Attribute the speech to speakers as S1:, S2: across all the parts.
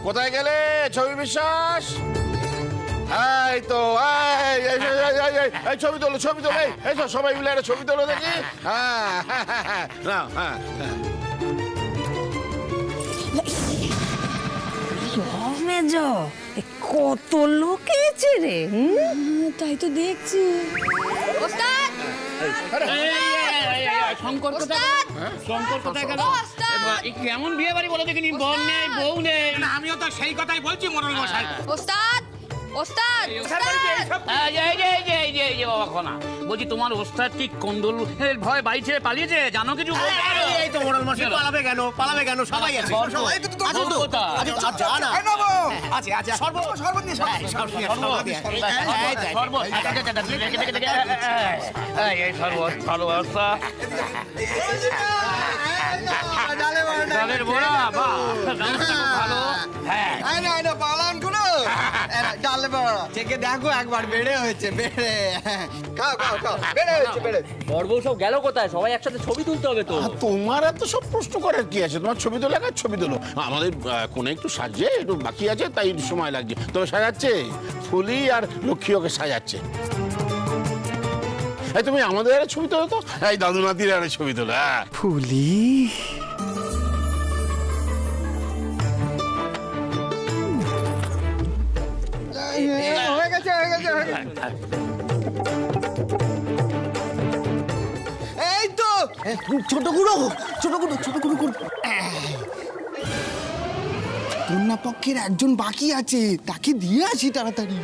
S1: কোথায় গেলে ছবি বিশ্বাস? এই তো এই ছবি তোলো ছবি তোলো, এই তো সবাই মিলে একটা ছবি তোলো দেখি। হ্যাঁ হ্যাঁ হ্যাঁ,
S2: মেজো কত লোক এসেছে রে।
S3: তাই তো দেখছি।
S4: ওস্তাদ
S5: শঙ্কর কোথায়? শঙ্কর কোথায় গেল? কেমন বিয়ে বাড়ি বলে দেখিনি, বর নেই বউ নেই।
S6: আমিও তো সেই কথাই বলছি মোড়ল মশাই।
S4: ওস্তাদ ওস্তাদ
S5: বাবা খনা বলছি, তোমার ওস্তাদ কি কন্দল ভয় বাড়ি ছেড়ে পালিয়েছে? জানো কিছু?
S6: এই তো মোড়ল মশাই, পালাবে কেন? সবাই আছে। আছে আছে দেখো একবার বেড়ে হয়েছে, বেড়ে
S7: বড়বউ সব গেল কোথায়? সবাই একসাথে ছবি তুলতে হবে তো।
S1: তোমার এত সব প্রশ্ন করার কি আছে? তোমার ছবি তোলা ছবি তোলো। আমাদের কোনে একটু সাজছে, একটু বাকি আছে, তাই সময় লাগছে। তবে সাজাচ্ছে ফুলি আর লক্ষ্মী ওকে সাজাচ্ছে। এই তুমি আমাদের একটা ছবি তোলো তো, এই দাদু নাতির একটা ছবি তোলো। হ্যাঁ
S2: ফুলি
S6: হয়ে গেছে এই তো ছোট গুঁড়ো কন্যা পক্ষের একজন বাকি আছে, তাকে দিয়ে আসি তাড়াতাড়ি।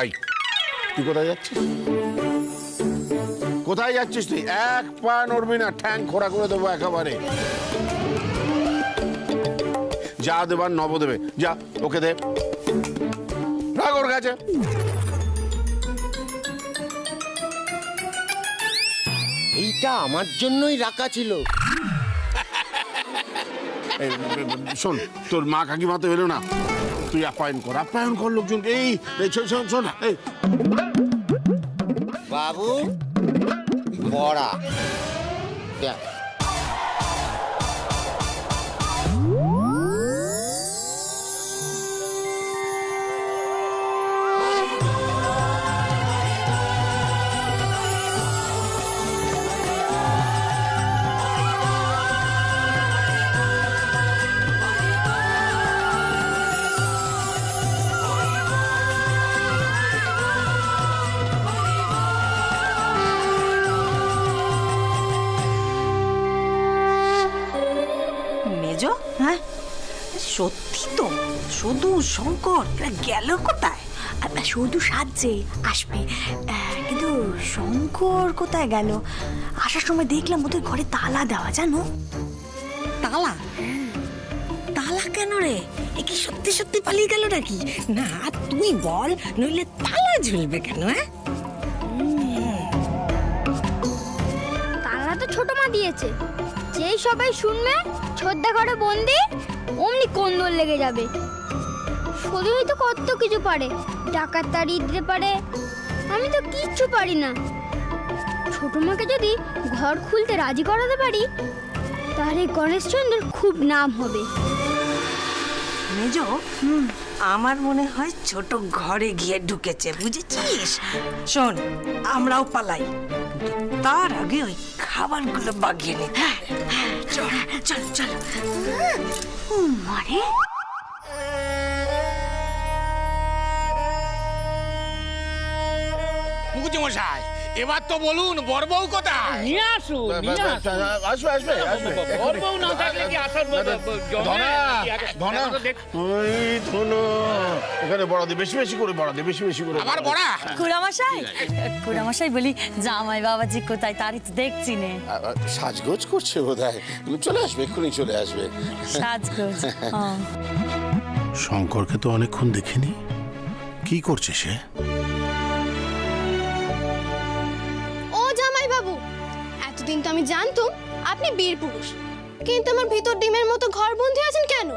S1: এই তুই কোথায় যাচ্ছিস? কোথায় যাচ্ছিস তুই? এক পা নড়বি না, ঠ্যাং খোড়া করে দেবো একেবারে। যা দেবার নব দেবে, যা ওকে দে, রাগ ওর কাছে।
S6: এইটা আমার জন্যই রাখা ছিল।
S1: শোন, তোর মা কাকিমা তো এলো না, তুই আপ্যায়ন কর লোকজনকে। এই শোন এই
S6: বাবু বড়া দেখ।
S2: মেজো, হ্যাঁ সত্যি তো শুধু শঙ্কর গেল কোথায়?
S3: শুধু সাজছে, আসবে। কিন্তু শঙ্কর কোথায় গেল? আসার সময় দেখলাম ওদের ঘরে তালা দেওয়া, জানো?
S2: তালা? তালা কেন রে? এ কি সত্যি সত্যি পালিয়ে গেল নাকি? না তুই বল, নইলে তালা ঝুলবে কেন? হ্যাঁ
S4: তারা তো ছোট মা দিয়েছে, যেই সবাই শুনবে ছোটদা ঘরে বন্দি, অমনি কন্দল লেগে যাবে। শুধুই তো কত কিছু পারে, ডাকাত তাড়িয়ে দিতে পারে, আমি তো কিচ্ছু পারি না। ছোট মাকে যদি ঘর খুলতে রাজি করাতে পারি, তাহলে গণেশচন্দ্রের খুব নাম হবে।
S2: মেজো, আমার মনে হয় ছোট ঘরে গিয়ে ঢুকেছে, বুঝেছিস? শোন, আমরাও পালাই, তার আগে ওই খাবারগুলো বাগিয়ে নি। চল চল চল।
S3: মানে
S6: মুকুজি মশাই, এবার তো বলুন বড়বউ কোথায়?
S5: নিয়ে আসুন,
S1: আসবে
S5: বউ না থাকলে কি আসার
S1: ওই ধনো এখানে বড় দে, বেশি বেশি করে বড় দে, বেশি বেশি করে।
S6: আমার বড়া
S3: খুড়ামশাই বলি, জামাই বাবাজি কোথায়? তারই তো দেখছি নে।
S1: সাজগোজ করছে বোধহয়, চলে আসবে, এক্ষুনি চলে আসবে।
S3: সাজগোজ।
S1: শঙ্করকে তো অনেকক্ষণ দেখিনি, কি করছে সে?
S8: ও জামাই বাবু, এতদিন তো আমি জানতাম আপনি বীর পুরুষ, কিন্তু আমার ভিতর ডিমের মতো ঘর বন্ধী আছেন কেন?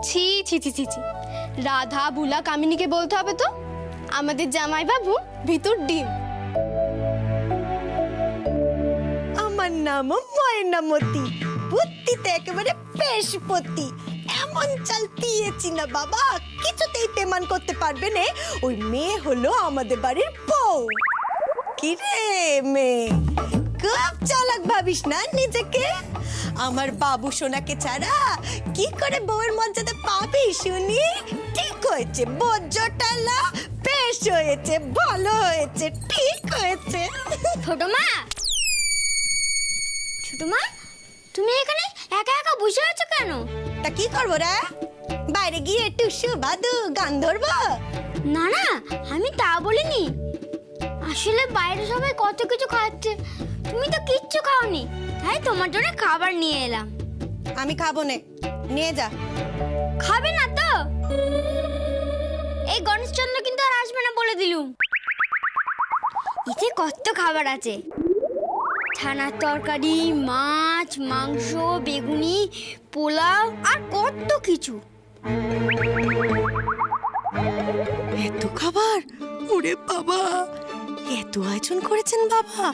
S8: ছি ছি ছি ছি ছি, রাধা বুলা কামিনীকে বলতে হবে তো আমাদের জামাই বাবু ভিতর ডিম।
S2: আমার নাম ময়নামতি,
S9: বুদ্ধিতে একেবারে পেশপতি। এমন চাল দিয়েছি না বাবা, কিছুতেই পেমান করতে পারবে না। ওই মেয়ে হলো আমাদের বাড়ির বউ। কি রে মেয়ে, খুব চালাক ভাবিস না নিজেকে? আমার বাবু সোনাকে ছাড়া কি করে বউয়ের মর্যাদা পাবি শুনি? ঠিক হয়েছে, বজ্রটালা বেশ হয়েছে, ভালো হয়েছে, ঠিক হয়েছে।
S4: ছোট মা, ছোট মা, তুমি এখানে একা একা বসে আছো কেন?
S9: তা কি করবো রে? বাইরে গিয়ে একটু সুবাদু গান ধরবো?
S4: না না, আমি তা বলিনি। আসলে বাইরে সবাই কত কিছু খাচ্ছে, তুমি তো কিচ্ছু খাওনি, তাই তোমার জন্য খাবার নিয়ে এলাম।
S9: আমি খাবো না, নিয়ে যা।
S4: খাবে না তো? এই গণেশচন্দ্র কিন্তু আর আসবে না বলে দিলুম। এতে কত খাবার আছে, ছানার তরকারি, মাছ, মাংস, বেগুনি, পোলাও আর কত কিছু।
S9: এত খাবার? ওরে বাবা, এত আয়োজন করেছেন বাবা।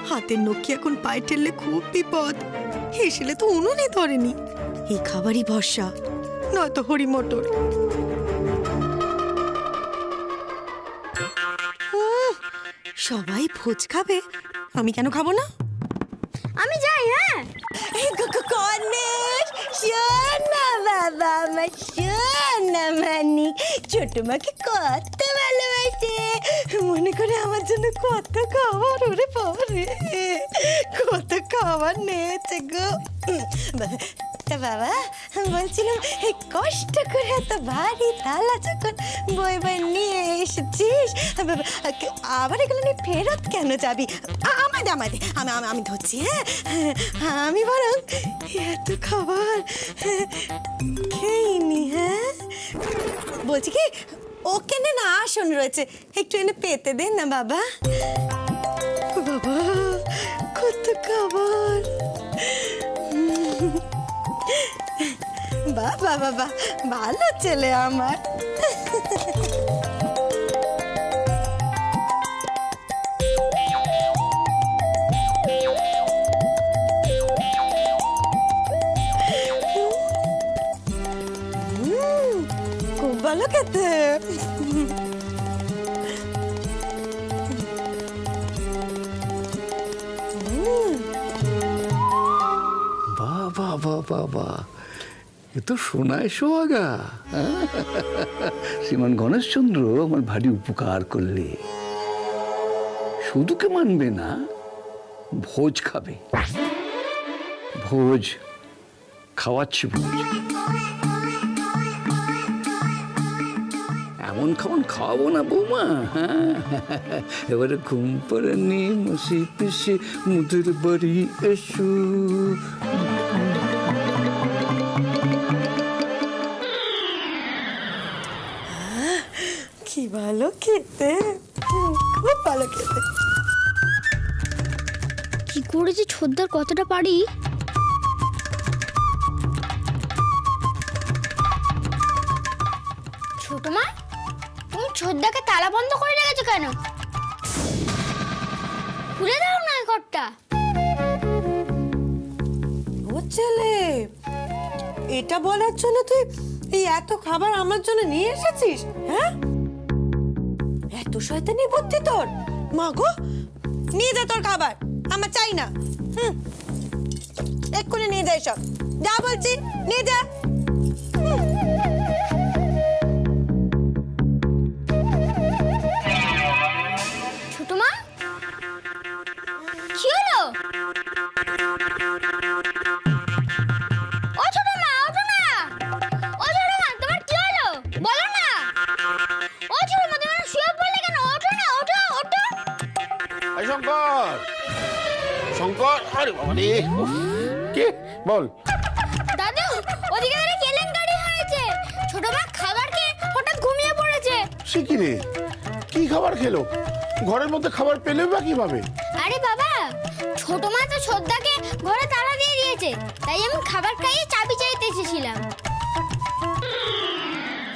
S9: হাতের নখি এখন পায়ে ঠেললে খুব বিপদ। হেসেলে তো উনুনে ধরেনি। এই খাবারই ভরসা, নয়তো হরি মটর। সবাই ভোজ খাবে, আমি কেন খাবো না?
S4: আমি যাই। হ্যাঁ,
S9: গণেশ শোনা বাবা, আমার শোনা মানিক ছোট মাকে কত ভালোবাসে। মনে করে আমার জন্য কত খাবার, ওরে বাবা রে, কত খাবার নিয়েছে গো। তা বাবা, বলছিলাম এই কষ্ট করে এত ভারী থালা যখন বই বই নিয়ে এসেছিস, আবার এগুলো নিয়ে ফেরত কেন যাবি? আমাদের আমাদের আমি ধরছি। হ্যাঁ, আমি বরং এত খাবার খেইনি। হ্যাঁ, বলছি কি, ওখানে না আসন রয়েছে, একটু এনে পেতে দেন না বাবা। বাবা, কত খাবার! বাবা বাবা, ভালো ছেলে আমার। খুব ভালো খেতে।
S10: বাবা বাবা বা, এ তো সোনায় সোহাগা। শ্রীমান গণেশচন্দ্র আমার ভারী উপকার করলে। শুধু কে মানবে না, ভোজ খাবে। ভোজ খাওয়াচ্ছি, ভোজ এমন খাওয়ান খাওয়াবো না বৌমা। এবারে ঘুম পাড়ানি মশি পিসি মুদের বাড়ি এসো।
S9: কি ভালো খেতে, খুব ভালো খেতে।
S4: কি করে যে ছোদ্দার কতটা পারি। ছোট মা, তুমি ছোদ্দাকে তালা বন্ধ করে রেখেছো কেন? খুলে দাও না এই ঘরটা।
S9: ও ছেলে, এটা বলার জন্য তুই এই এত খাবার আমার জন্য নিয়ে এসেছিস? হ্যাঁ, এত শয়তানি বুদ্ধি তোর? মা গো, নিয়ে যা তোর খাবার, আমার চাই না। এক্ষুনি নিয়ে যা সব, যা বলছি নিয়ে যা।
S4: ছোট মা, কি হলো? ও ছোট মা, ওঠো না। ও ছোট মা, তোমার কি হলো বলো না। ও ছোট মা, তুমি শুয়ে পড়লে কেন? ওঠো না, ওঠো ওঠো।
S1: এই শঙ্কর, শঙ্কর, আরে বাবা রে, কে বল?
S4: দাদু, ওদিকে ধরে কেলেঙ্কারি হয়েছে। ছোট মা খাবার খেয়ে হঠাৎ ঘুমিয়ে পড়েছে।
S1: সে কি রে, কি খাবার খেলো? ঘরের মধ্যে খাবার পেলে বা কিভাবে?
S4: আরে বাবা, ছোট মা তো ছোদ্দাকে ঘরে তালা দিয়ে দিয়েছে, তাই আমি খাবার খাইয়ে চাবি চাইতে এসেছিলাম।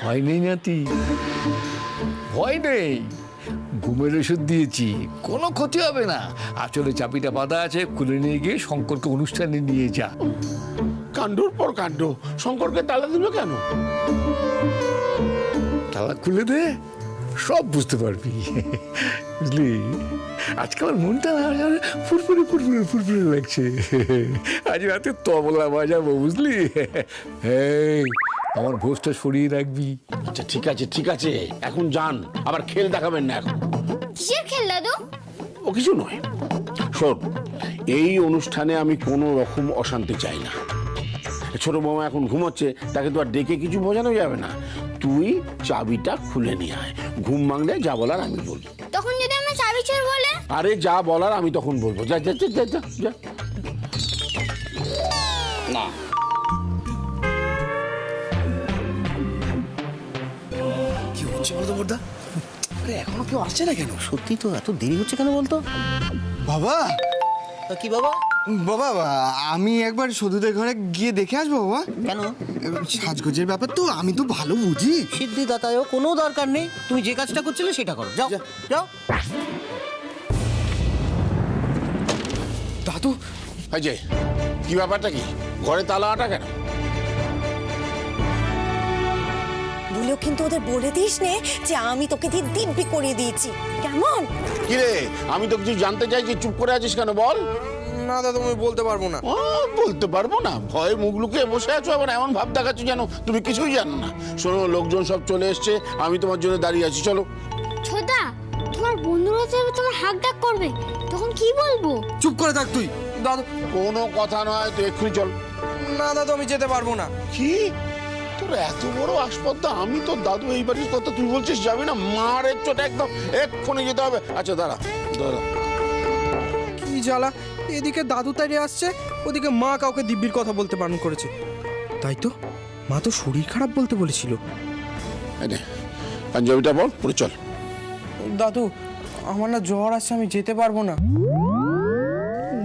S10: ভয় নেই নাতি, ভয় নেই। ঘুমের ওষুধ দিয়েছি, কোনো ক্ষতি হবে না। আসলে চাবিটা বাঁধা আছে, খুলে নিয়ে গিয়ে শঙ্করকে অনুষ্ঠানে নিয়ে যা।
S1: কাণ্ডর পর কাণ্ড, শঙ্করকে তালা দিল কেন?
S10: তালা খুলে দে, সব বুঝতে পারবি। বুঝলি, আজকে আমার মনটা ফুরফুরে ফুরফুরে ফুরফুরে লাগছে। আজ রাতে তবলা বাজাবো, বুঝলি? এই, আমার ভোজটা সরিয়ে রাখবি।
S1: আচ্ছা ঠিক আছে, এখন যান, আবার খেল দেখাবেন না এখন।
S4: কিসের খেল দাদু?
S1: ও কিছু নয়, শোন, এই অনুষ্ঠানে আমি কোনো রকম অশান্তি চাই না। ছোট বৌমা এখন ঘুমোচ্ছে, তাকে তো আর ডেকে কিছু বোঝানো যাবে না। তুই চাবিটা খুলে নিয়ে আয়, ঘুম ভাঙলে যা বলার আমি বলবো।
S4: তখন যদি আমি চাবি চোর বলে?
S1: আরে যা বলার আমি তখন বলবো। যা যা যা যা যা।
S5: না,
S6: কি হচ্ছে বলতো বড়দা? আরে এখনো কেউ আসছে না কেন?
S7: সত্যি তো এত দেরি হচ্ছে কেন বলতো?
S6: বাবা,
S7: কি বাবা?
S6: বাবা, আমি একবার সধুদের ঘরে গিয়ে দেখে আসবো বাবা।
S7: কেন?
S6: সাজগোজের ব্যাপার তো আমি তো ভালো বুঝি।
S7: সিদ্ধিদাতায়ও কোনো দরকার নেই, তুমি যে কাজটা করছিলে সেটা করো, যাও যাও।
S6: দাদু,
S1: এই যে, কি ব্যাপারটা কি? ঘরে তালা আটা কেন?
S9: বলেও কিন্তু ওদের বলে দিস নে যে আমি তোকে দিয়ে দিব্যি করিয়ে দিয়েছি, কেমন?
S1: কিরে, আমি তো কিছু জানতে চাইছি, চুপ করে আছিস কেন বল?
S6: না দাদু, আমি বলতে পারবো না।
S1: ও, বলতে পারবো না? ভয়ে মুখ লুকিয়ে বসে আছো, আবার এমন ভাব দেখাচ্ছ যেন তুমি কিছুই জানো না। শোনো, লোকজন সব চলে এসছে, আমি তোমার জন্য দাঁড়িয়ে আছি, চলো।
S4: ছোদা, তোমার বন্ধুরা তো তোমার হাক ডাক করবে, তখন কি বলবো?
S6: চুপ করে থাক তুই। দাদু,
S1: কোনো কথা নয়, তুই এক্ষুনি চল।
S6: না দাদু, আমি যেতে পারবো না।
S1: কি, তোর এত বড় আসপদ্দা? আমি তো দাদু এই বাড়ির কথা, তুই বলছিস যাবি না? মারের চোট, একদম এক্ষুনি যেতে হবে। আচ্ছা দাঁড়া দাঁড়া।
S11: কি জ্বালা, এদিকে দাদু তাড়িয়ে আসছে, ওদিকে মা কাউকে দিব্যির কথা বলতে বারণ করেছে। তাই তো, মা তো শরীর খারাপ বলতে বলেছিল।
S1: এই নে, পাঞ্জাবিটা বল, পরে চল।
S11: দাদু, আমার না জ্বর আসছে, আমি যেতে পারবো না।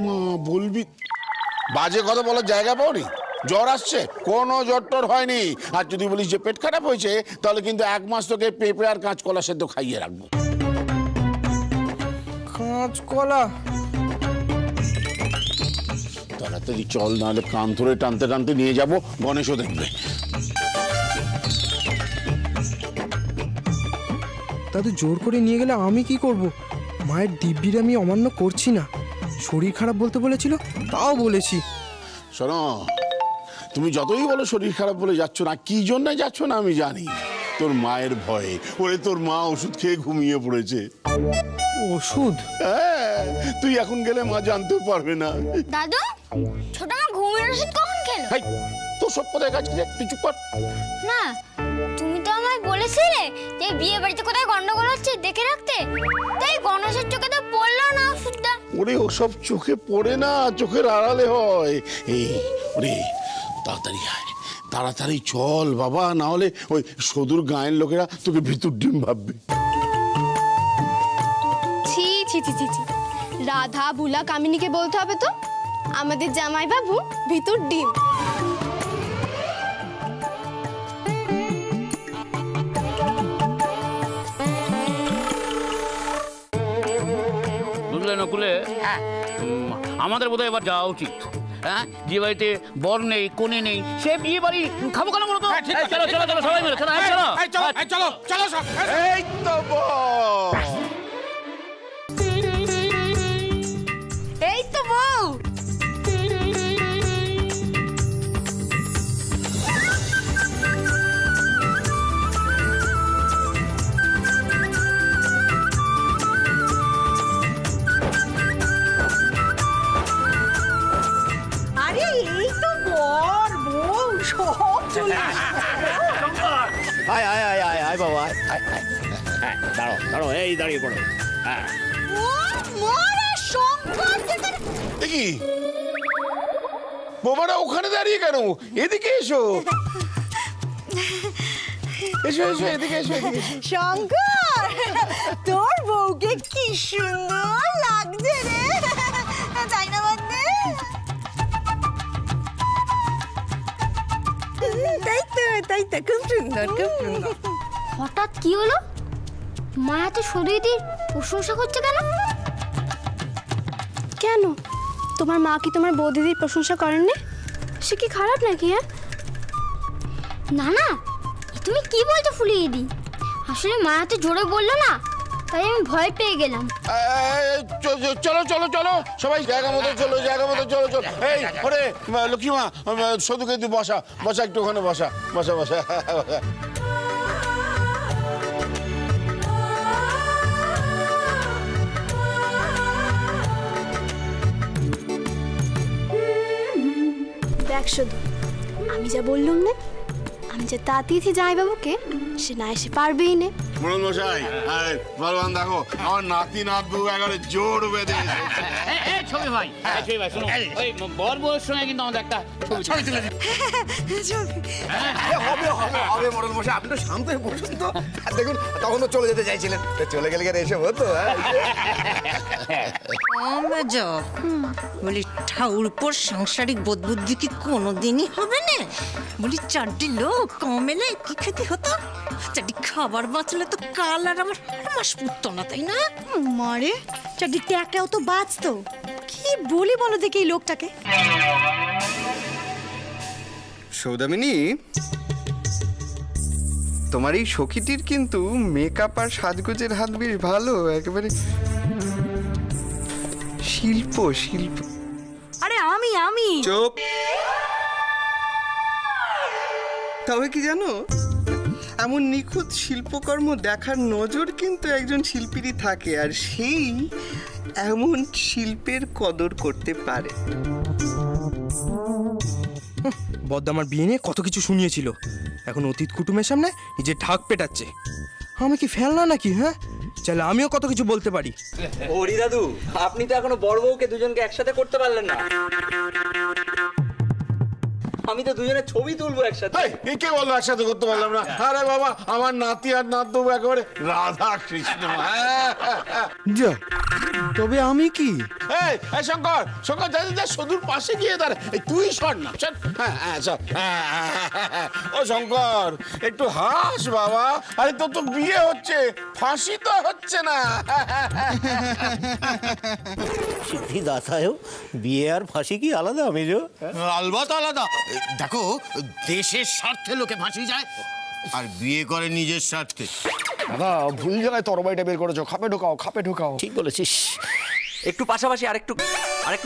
S1: মা, বলবি বাজে কথা বলার জায়গা পাওনি? জ্বর আসছে? কোনো জ্বর টর হয়নি। আর যদি বলিস যে পেট খারাপ হয়েছে, তাহলে কিন্তু 1 মাস তোকে পেঁপে আর কাঁচকলা সেদ্ধ খাইয়ে রাখবো।
S11: কাঁচকলা?
S1: তাড়াতাড়ি চল, নাহলে কান ধরে টানতে টানতে নিয়ে যাবো, গণেশও দেখবে।
S11: দাদু, জোর করে নিয়ে গেলে আমি কি করব? মায়ের দিব্যির আমি অমান্য করছি না। শরীর খারাপ বলতে বলেছিল, তাও বলেছি।
S1: শোনো, তুমি যতই বলো শরীর খারাপ বলে যাচ্ছ না, কি জন্য যাচ্ছ না আমি জানি। তোর মায়ের ভয়ে। ওরে, তোর মা ওষুধ খেয়ে ঘুমিয়ে পড়েছে।
S11: ওষুধ?
S1: হ্যাঁ, তুই এখন গেলে মা জানতেও পারবে না।
S4: দাদু, ছোট মা ঘুমের ওষুধ কখন খেলো?
S1: হাই, তোর সব কথায় কাজ করে, তুই চুপ কর।
S4: না, তুমি তো আমায় বলেছিলে যে বিয়ে বাড়িতে কোথায় গন্ডগোল হচ্ছে দেখে রাখতে, তাই গণেশের চোখে তো পড়লো না ওষুধটা।
S1: ওরে, ওসব চোখে পড়ে না, চোখের আড়ালে হয়। এই ওরে, তাড়াতাড়ি আয়, তাড়াতাড়ি চল বাবা, না হলে ওই সদূর গায়ের লোকেরা তোকে ভিতর ডিম ভাববে।
S8: ছি ছি ছি ছি ছি, রাধা বুলা কামিনীকে বলতে হবে তো আমাদের জামাই বাবু ভিতর ডিম।
S5: বুঝলে নকুলে, আমাদের বোধহয় এবার যাওয়া উচিত। হ্যাঁ, যে বাড়িতে বর নেই, কোণে নেই, সে বিয়ে বাড়ি খাবো কেন বলো তো? চলো চলো চলো, সবাই মিলে চলো, চলো চলো চলো।
S1: এই তো বউ।
S2: এই তো বউ। আরে এই তো বর বউ সব চলে
S5: আয় আয় আয় আয় আয় বাবা, আয় আয় আয়। হ্যাঁ, দাঁড়ো দাঁড়ো, এই দাঁড়িয়ে পড়ো। হ্যাঁ,
S1: দেখি বোমাটা ওখানে দাঁড়িয়ে কেন? এদিকে এসো, এসো এসো, এদিকে এসো, এদিকে এসো।
S9: শঙ্কর, তোর বউকে কি সুন্দর লাগছে রে, তাই না বন্ধু? তাই তো, খুব সুন্দর খুব সুন্দর।
S4: হঠাৎ কি হলো? মা এত সদুইদির প্রশংসা করছে কেন?
S8: কেন তোমার মা কি তোমার বৌদিদির প্রশংসা করেন না? সে কি খারাপ নাকি? হ্যাঁ
S4: না না, এ তুমি কি বলছো ফুলিয়ে দি? আসলে মা এত জোরে বললো না, তাই আমি ভয় পেয়ে গেলাম।
S1: চলো চলো চলো সবাই জায়গা মতো চলো, জায়গা মতো চলো চলো। এই ওরে লক্ষ্মীমা, সদুকে তুই বসা বসা, একটু ওখানে বসা বসা বসা।
S8: দেখ শুধু, আমি যা বললুম না, আমি যে তাতিয়েছি জামাইবাবুকে, সে না এসে পারবেই না।
S1: মোড়ল মশাই, বলবান দেখো আমার নাতি নাতবু একেবারে জোর বেঁধে
S5: ছবি ভাই, ছবি ভাই শোনো, ওই বর বউয়ের সঙ্গে কিন্তু আমাদের একটা ছবি তুলে দিই।
S6: হবে হবে হবে মোড়ল মশাই, আপনি তো শান্ত হয়ে বসুন তো। আর দেখুন তখন তো চলে যেতে চাইছিলেন, তো চলে গেলে গেলে এসে হতো।
S2: বলি ঠাউরপোর সাংসারিক বোধবুদ্ধি কি কোনোদিনই হবে না? বলি চারটি লোক কম এলে কি খেতে হতো? চারটি খাবার বাঁচলে তো কাল আর আমার মাস পুততো না, তাই না?
S9: মারে চারটি ট্যাকটাও তো বাঁচতো। কি বলি বলো দেখি এই লোকটাকে।
S12: সৌদামিনী, তোমার এই সখীটির কিন্তু মেকআপ আর সাজগোজের হাত বেশ ভালো, একেবারে শিল্প শিল্প।
S9: আরে আমি
S12: চুপ। তবে কি জানো, এমন নিখুঁত শিল্পকর্ম দেখার নজর কিন্তু একজন শিল্পীরই থাকে, আর সেই এমন শিল্পের কদর করতে পারে।
S11: বদ্দা আমার বিয়ে নিয়ে কত কিছু শুনিয়েছিল, এখন অতীত কুটুমের সামনে নিজে ঢাক পেটাচ্ছে। আমি কি ফেলনা নাকি? হ্যাঁ চলে আমিও কত কিছু বলতে পারি।
S7: হরি দাদু, আপনি তো এখনো বড় বউকে দুজনকে একসাথে করতে পারলেন না। আমি তো দুজনের ছবি তুলবো একসাথে।
S1: কে বললো একসাথে করতে পারলাম না? আরে বাবা, আমার নাতি আর নাতবু একেবারে রাধা কৃষ্ণ।
S11: যা, তবে আমি কি?
S1: এই শঙ্কর, শঙ্কর যা যা সদুর পাশে গিয়ে দাঁড়া। তুই সর না, সর। ও শঙ্কর, একটু হাস বাবা। আরে তোর তো বিয়ে হচ্ছে, ফাঁসি তো হচ্ছে না।
S13: সিদ্ধি দাসায়ও বিয়ে আর ফাঁসি কি আলাদা মেজো?
S1: আলবাত আলাদা। দেখো, দেশের স্বার্থে লোকে ফাঁসি যায়, আর বিয়ে করে নিজের স্বার্থে।
S6: দাদা ভুল জায়গায় তরবারিটা বের করেছো, খাপে ঢোকাও খাপে ঢোকাও।
S13: ঠিক বলেছিস।
S7: একটু পাশাপাশি, আরেকটু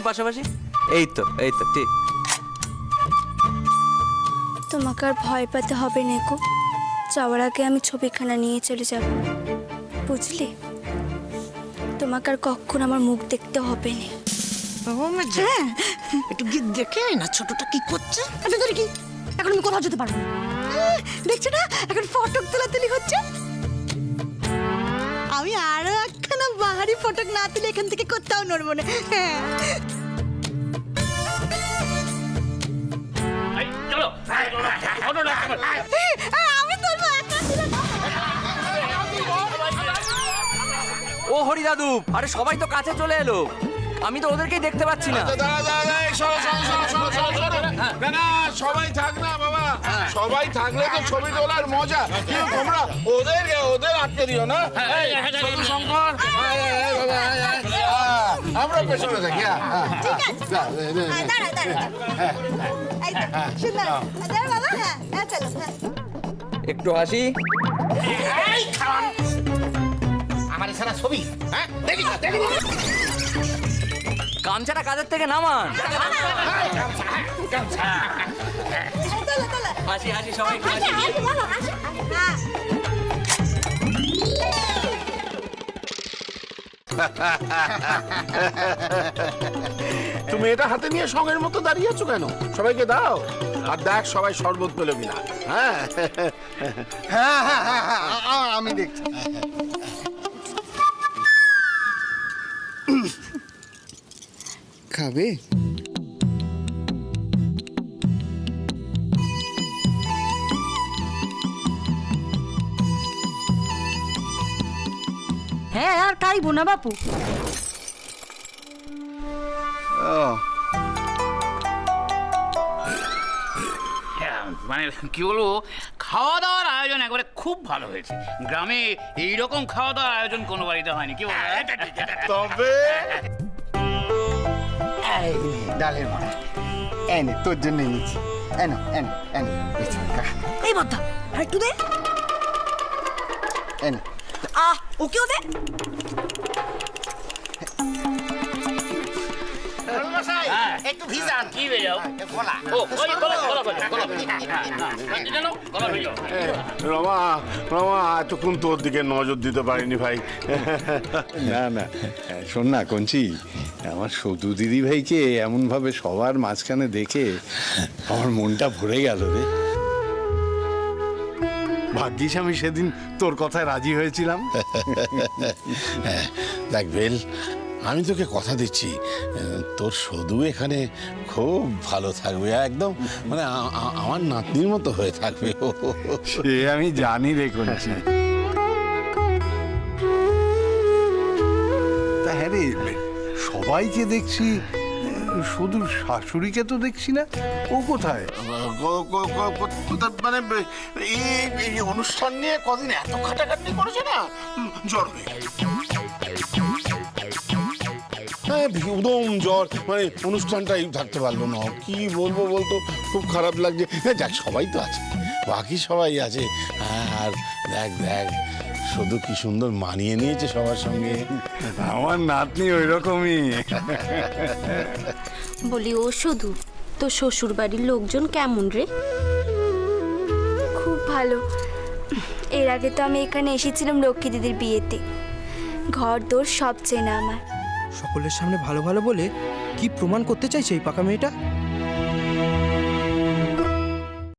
S7: পাশাপাশি। এই তো ঠিক।
S8: তোমাকে আর ভয় পেতে হবে নেকো, যাওয়ার আগে আমি ছবিখানা নিয়ে চলে যাব, বুঝলি? তোমাকে আর কখন আমার মুখ দেখতে হবে না।
S2: একটু গিয়ে দেখে না ছোটটা কি করছে।
S9: আচ্ছা তোর কি এখন আমি কোথাও যেতে পারবো না? দেখছো না এখন ফটক তোলাতুলি হচ্ছে। আমি আরো একখানা বাহারি ফটক না তুলে এখান থেকে কোথাও নড়বো না। হ্যাঁ
S5: চলো
S9: আমি তুলবো।
S7: ও হরি দাদু, আরে সবাই তো কাছে চলে এলো, আমি তো ওদেরকেই দেখতে পাচ্ছি না।
S1: সবাই থাক না বাবা, সবাই থাকলে তো ছবি তোলার মজা। কিন্তু তোমরা ওদের আটকে দিও না। শঙ্কর, আমরা পেছনে থাকি।
S7: একটু হাসি।
S5: আমার সারা ছবি, হ্যাঁ দেখি দেখি।
S7: গামছাটা কাঁধের থেকে নামান। হাসি হাসি সবাই হাসি।
S1: তুমি এটা হাতে নিয়ে সঙ্গের মতো দাঁড়িয়ে আছো কেন? সবাইকে দাও। আর দেখ সবাই শরবত পেলো কিনা। হ্যাঁ
S12: হ্যাঁ হ্যাঁ হ্যাঁ, আমি দেখছি। খাবে?
S9: হ্যাঁ আর খাইবো না বাপু।
S5: মানে কি বলবো, খাওয়া দাওয়ার আয়োজন একবারে খুব ভালো হয়েছে। গ্রামে এইরকম খাওয়া দাওয়ার আয়োজন কোনো বাড়িতে হয়নি, কি বল?
S6: তবে
S12: ডালের বড়া এনে তোর জন্য এনেছি। এনো এনো এনো
S2: এই বদ্দা আর একটু দে।
S12: এনো
S2: ওকেও দে।
S6: একটু ভিজান।
S5: কি ভেজাও?
S6: গলা।
S5: ও ওই গলা গলা ভেজাও, গলা ভেজাও। জানো গলা ভেজাও।
S1: রমা রমা এতক্ষণ তোর দিকে নজর দিতে পারিনি ভাই।
S10: না না, শোন না কঞ্চি, আমার সদু দিদি ভাইকে এমনভাবে সবার মাঝখানে দেখে আমার মনটা ভরে গেল রে। ভাগ্যিস আমি সেদিন তোর কথায় রাজি হয়েছিলাম।
S1: দেখ বেল, আমি তোকে কথা দিচ্ছি, তোর সদু এখানে খুব ভালো থাকবে, একদম মানে আমার নাতনির মতো হয়ে থাকবে।
S10: সে আমি জানি রে কঞ্চি। তা হ্যাঁ রে, সবাইকে দেখছি, শুধু শাশুড়িকে তো দেখছি না। ও কোথায়?
S1: মানে এই অনুষ্ঠান নিয়ে কদিন এত খাটাখাটনি করেছে না, জ্বর হয়ে গেছে। উদম জ্বর, মানে অনুষ্ঠানটাই থাকতে পারলো না। কি বলবো বলতো, খুব খারাপ লাগছে। যাক, সবাই তো আছে, বাকি সবাই আছে। আর দেখ দেখ শুধু কি সুন্দর মানিয়ে নিয়েছে সবার সঙ্গে।
S10: আমার নাতনি ওই রকমই।
S8: বলি, ও শুধু তো শ্বশুর বাড়ির লোকজন কেমন রে? খুব ভালো। এর আগে তো আমি এখানে এসেছিলাম লক্ষ্মী দিদির বিয়েতে, ঘর দোর সব চেনা আমার।
S11: সকলের সামনে ভালো ভালো বলে কি প্রমাণ করতে চাইছে এই পাকা মেয়েটা?